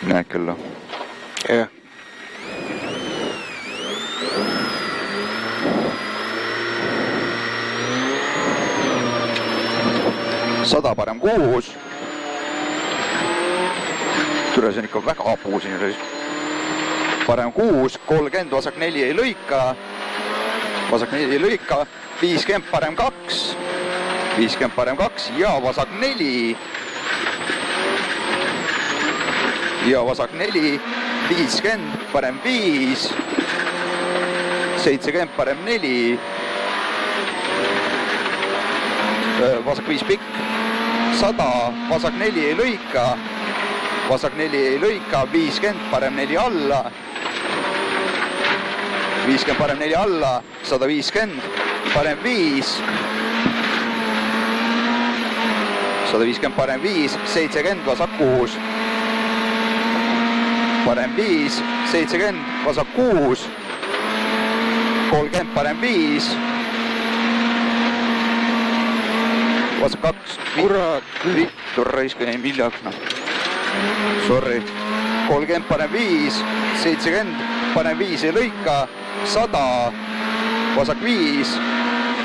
Näed küll. Jah. Sada parem 6. Tule, see on ikka väga apuu siin. Parem 6, 30, vasak 4 ei lõika. Vasak 4 ei lõika, 50 parem 2. 50 parem 2 ja vasak 4. Ja vasak 4, 50 parem 5. 70 parem 4. Vasak 5 pikk. 100, vasak 4 ei lõika. Vasak 4 ei lõika, 50 parem 4 alla. 50 parem 4 alla, 150 parem 5. 150 parem 5, 70 vasak 6. Parem 5, 70 vasak 6. 30 parem 5. Vasak 2. Kurat. Vittu raiska jäin viljaks. Sorry. 30 parem 5. 70 parem 5 ei lõika. 100 vasak 5.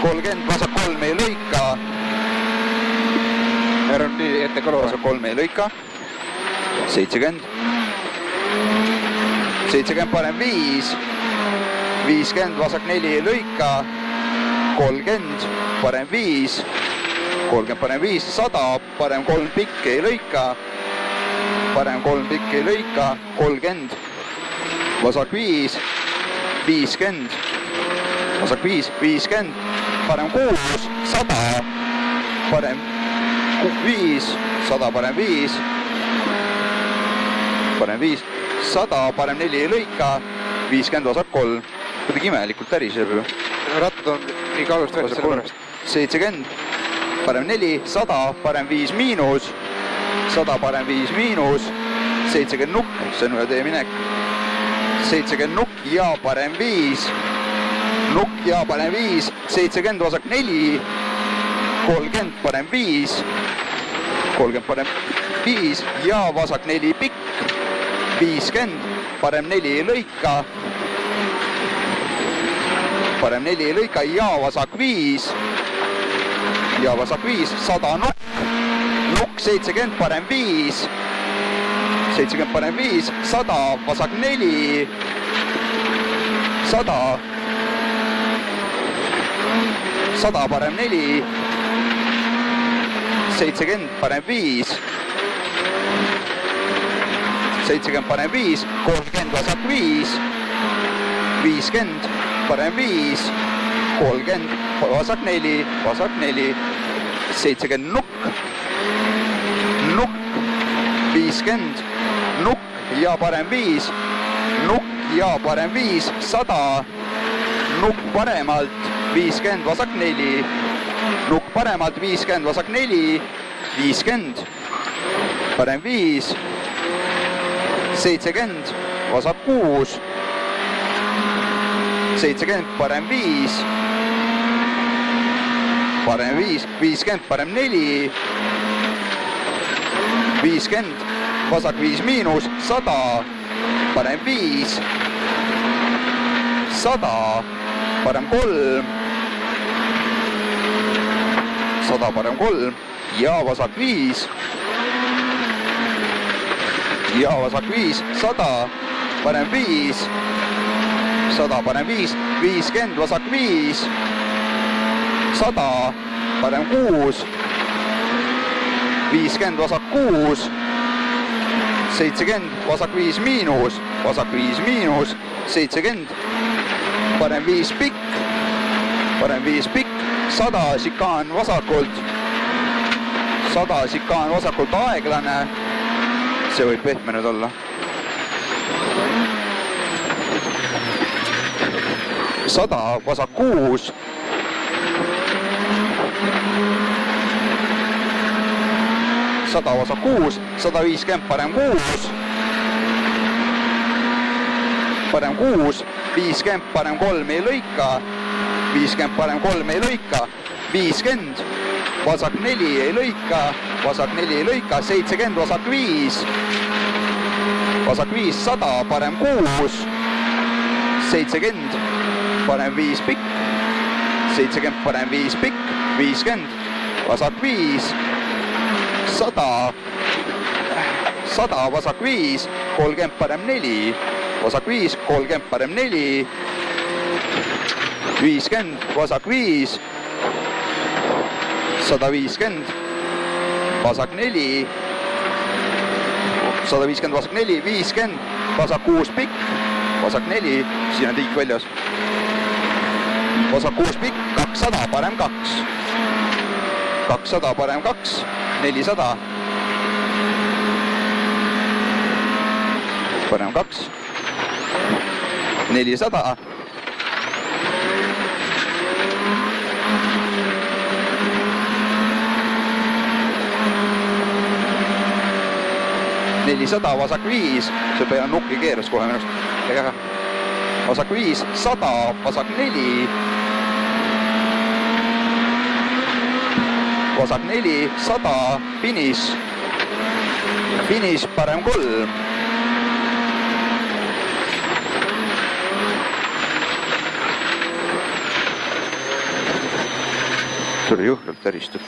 30 vasak 3 ei lõika. Ära on nii ette kalu. Vasak 3 ei lõika. 70. 70 parem 5. 50 vasak 4 ei lõika. 30 parem 5. 30 parem 5, 100 parem 3 pikk ei lõika. Parem 3 pikk ei lõika. 30 vasak 5. 50 vasak 5, 50 parem 6. 100 parem 5. 100 parem 5. Parem 5. 100 parem 4 ei lõika. 50 vasak 3. Kuidagi imelikult täriseb ju. Rattad on nii kaalust välja selle pärast. 70 parem 4, 100 parem 5 miinus. 100 parem 5 miinus. 70 nukk, see on ühe tee minek. 70 nukk ja parem 5. Nukk ja parem 5. 70 vasak 4. 30 parem 5. 30 parem 5 ja vasak 4 pikk. 50 parem 4 ei lõika. Parem 4 ei lõika ja vasak 5. Ja vasak 5, 100 nukk. Nukk 70 parem 5. 70 parem 5, 100 vasak 4. 100. 100 parem 4. 70 parem 5. 70 parem 5, 30 vasak 5. 50 parem 5. 30 vasak 4, vasak 4. 70 nukk. Nukk. 50 nukk ja parem 5. Nukk ja parem 5. 100 nukk paremalt. 50 vasak 4. Nukk paremalt. 50 vasak 4. 50 parem 5. 70 vasak 6. 70 parem 5. Parem 5. 50 parem 4. 50 vasak 5 miinus. 100 parem 5. 100 parem 3. 100 parem 3 ja vasak 5. Ja vasak 5, 100 parem 5. 100 parem 5, 50 vasak 5. 100 parem 6. 50 vasak 6. 70 vasak 5 miinus. Vasak 5 miinus. 70 parem 5 pikk. Parem 5 pikk. 100 sikaan vasakult. 100 sikaan vasakult aeglane. See võib pehme nüüd olla. 100 vasak 6. 100 vasak 6. 150 parem 6. Parem 6. 50 parem 3 ei lõika. 50 parem 3 ei lõika. 50 vasak 4 ei lõika. Vasak 4 ei lõika. 70 vasak 5. vasak 5, 100, parem 6, 70, parem 5, pikk, 70, parem 5, pikk, 50, vasak 5, 100, 100, vasak 5, 30, parem 4, vasak 5, 30, parem 4, 50, vasak 5, 150, vasak 4, 150, vasak 4, 50, vasak 6, pikk, vasak 4, siin on tiik väljas, vasak 6, pikk, 200, parem 2, 200, parem 2, 400, parem 2, 400, 400, vasak 5, see peal nukki keeras kohe minust. Vasak 5, 100, vasak 4, vasak 4, 100, finiš, parem 3. tuli juhvalt täristud.